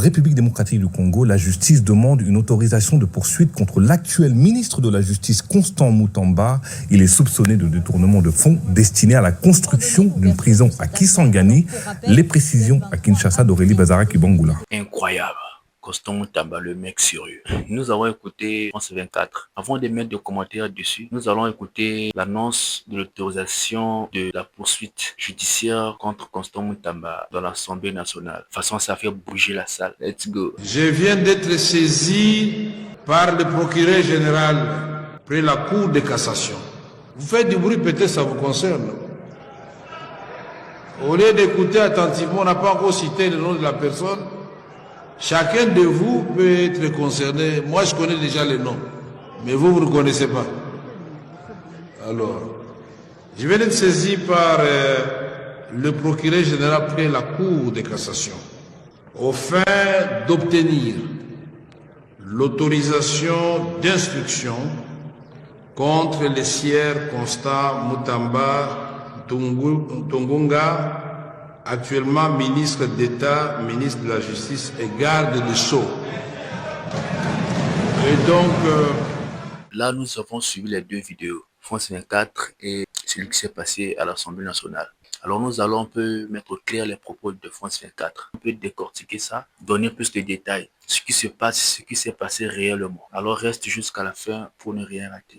République démocratique du Congo, la justice demande une autorisation de poursuite contre l'actuel ministre de la Justice, Constant Mutamba. Il est soupçonné de détournement de fonds destinés à la construction d'une prison à Kisangani. Les précisions à Kinshasa d'Aurélie Bazara-Kibangula. Incroyable. Constant Mutamba, le mec sérieux. Nous avons écouté France 24. Avant de mettre des commentaires dessus, nous allons écouter l'annonce de l'autorisation de la poursuite judiciaire contre Constant Mutamba dans l'Assemblée nationale. De toute façon, ça fait bouger la salle. Let's go. Je viens d'être saisi par le procureur général près la Cour de cassation. Vous faites du bruit, peut-être ça vous concerne. Au lieu d'écouter attentivement, on n'a pas encore cité le nom de la personne. Chacun de vous peut être concerné. Moi, je connais déjà les noms, mais vous ne connaissez pas. Alors, je viens d'être saisi par le procureur général près la Cour de cassation, au fin d'obtenir l'autorisation d'instruction contre les sieurs Constant Mutamba Tungunga, actuellement ministre d'État, ministre de la Justice et garde des Sceaux. Et donc... Là, nous avons suivi les deux vidéos, France 24 et celui qui s'est passé à l'Assemblée nationale. Alors nous allons un peu mettre au clair les propos de France 24, un peu décortiquer ça, donner plus de détails, ce qui se passe, ce qui s'est passé réellement. Alors reste jusqu'à la fin pour ne rien rater.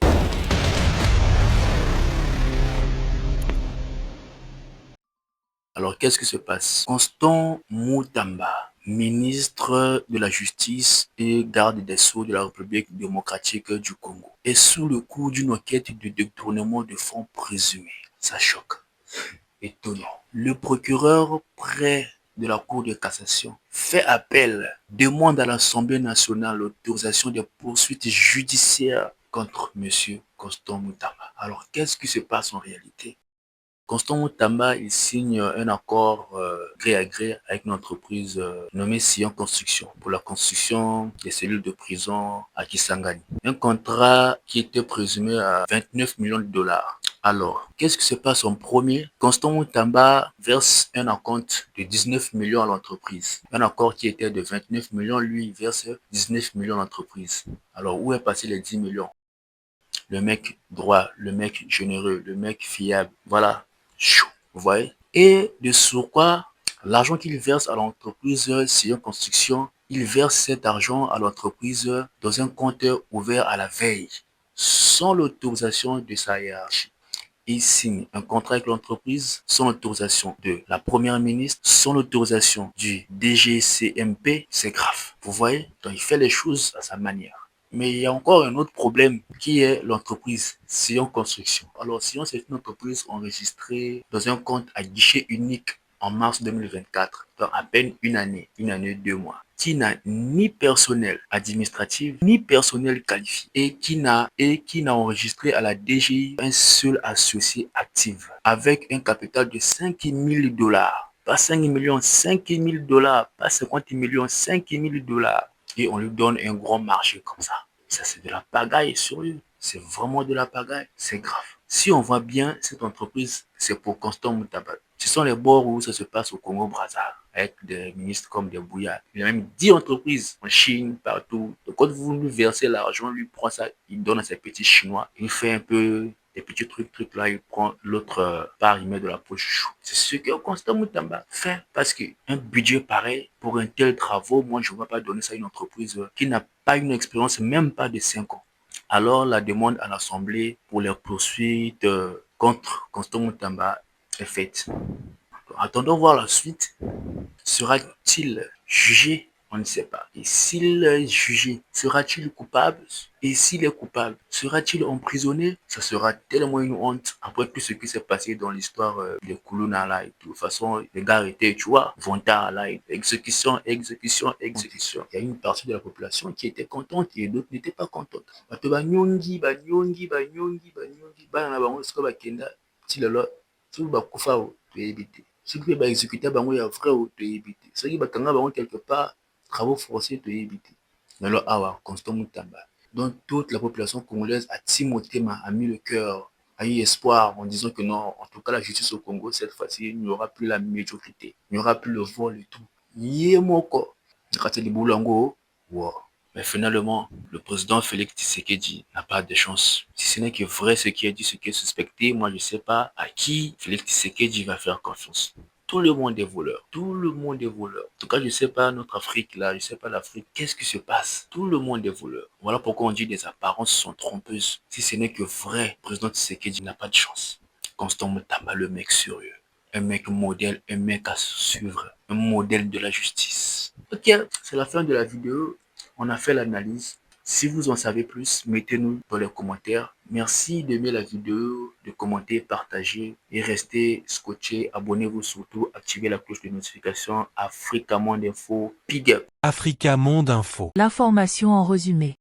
Alors, qu'est-ce qui se passe? Constant Mutamba, ministre de la Justice et garde des Sceaux de la République démocratique du Congo, est sous le coup d'une enquête de détournement de fonds présumés. Ça choque. Étonnant. Le procureur près de la Cour de cassation fait appel, demande à l'Assemblée nationale l'autorisation des poursuites judiciaires contre M. Constant Mutamba. Alors, qu'est-ce qui se passe en réalité? Constant Mutamba, il signe un accord gré à gré avec une entreprise nommée Sion Construction pour la construction des cellules de prison à Kisangani. Un contrat qui était présumé à 29 millions de dollars. Alors, qu'est-ce qui se passe en premier? Constant Mutamba verse un acompte de 19 millions à l'entreprise. Un accord qui était de 29 millions, lui, il verse 19 millions à l'entreprise. Alors, où est passé les 10 millions? Le mec droit, le mec généreux, le mec fiable. Voilà. Vous voyez? Et de surcroît, l'argent qu'il verse à l'entreprise Sion Construction, il verse cet argent à l'entreprise dans un compte ouvert à la veille, sans l'autorisation de sa hiérarchie. Il signe un contrat avec l'entreprise sans l'autorisation de la première ministre, sans l'autorisation du DGCMP. C'est grave. Vous voyez? Donc il fait les choses à sa manière. Mais il y a encore un autre problème qui est l'entreprise Sion Construction. Alors Sion, c'est une entreprise enregistrée dans un compte à guichet unique en mars 2024, dans à peine une année, 2 mois, qui n'a ni personnel administratif, ni personnel qualifié, et qui n'a enregistré à la DGI un seul associé actif, avec un capital de 5 000 dollars. Pas 5 millions, 5 000 dollars, pas 50 millions, 5 000 dollars. Et on lui donne un gros marché comme ça. Ça, c'est de la pagaille sérieux. C'est vraiment de la pagaille. C'est grave. Si on voit bien, cette entreprise, c'est pour Constant Mutamba. Ce sont les bords où ça se passe au Congo-Brazzaville, avec des ministres comme des Bouillards. Il y a même 10 entreprises en Chine, partout. Donc, quand vous lui versez l'argent, lui prend ça, il donne à ses petits Chinois. Il fait un peu des petits trucs là, il prend l'autre part, il met de la poche. C'est ce que Constant Mutamba fait. Parce qu'un budget pareil, pour un tel travaux, moi, je ne vais pas donner ça à une entreprise qui n'a pas une expérience, même pas de 5 ans. Alors, la demande à l'Assemblée pour les poursuites contre Constant Mutamba est faite. Attendons voir la suite. Sera-t-il jugé? On ne sait pas. Et s'il est jugé, sera-t-il coupable? Et s'il est coupable, sera-t-il emprisonné? Ça sera tellement une honte après tout ce qui s'est passé dans l'histoire des Koulouna là et tout. De toute façon, les gars étaient, tu vois, Vonta là, exécution. Il y a une partie de la population qui était contente et d'autres n'étaient pas contentes. Ceux qui va exécuter bango ya vrai ou te éviter. Ceux qui va kanga bango quelque part, travaux forcés te éviter. Mais alors, awa, Constant Mutamba. Donc, toute la population congolaise a Timotema, a mis le cœur, a eu espoir en disant que non, en tout cas, la justice au Congo, cette fois-ci, il n'y aura plus la médiocrité. Il n'y aura plus le vol et tout. Yémoko. Wow. Mais finalement, le président Félix Tshisekedi n'a pas de chance. Si ce n'est que vrai ce qui est dit, ce qui est suspecté, moi je ne sais pas à qui Félix Tshisekedi va faire confiance. Tout le monde est voleur. Tout le monde est voleur. En tout cas, je ne sais pas notre Afrique là, je ne sais pas l'Afrique. Qu'est-ce qui se passe? Tout le monde est voleur. Voilà pourquoi on dit les apparences sont trompeuses. Si ce n'est que vrai, le président Tshisekedi n'a pas de chance. Constant Mutamba, le mec sérieux. Un mec modèle, un mec à suivre. Un modèle de la justice. Ok, c'est la fin de la vidéo. On a fait l'analyse. Si vous en savez plus, mettez-nous dans les commentaires. Merci d'aimer la vidéo, de commenter, partager et restez scotché. Abonnez-vous surtout, activez la cloche de notification. Africa Monde Info, big up. Africa Monde Info. L'information en résumé.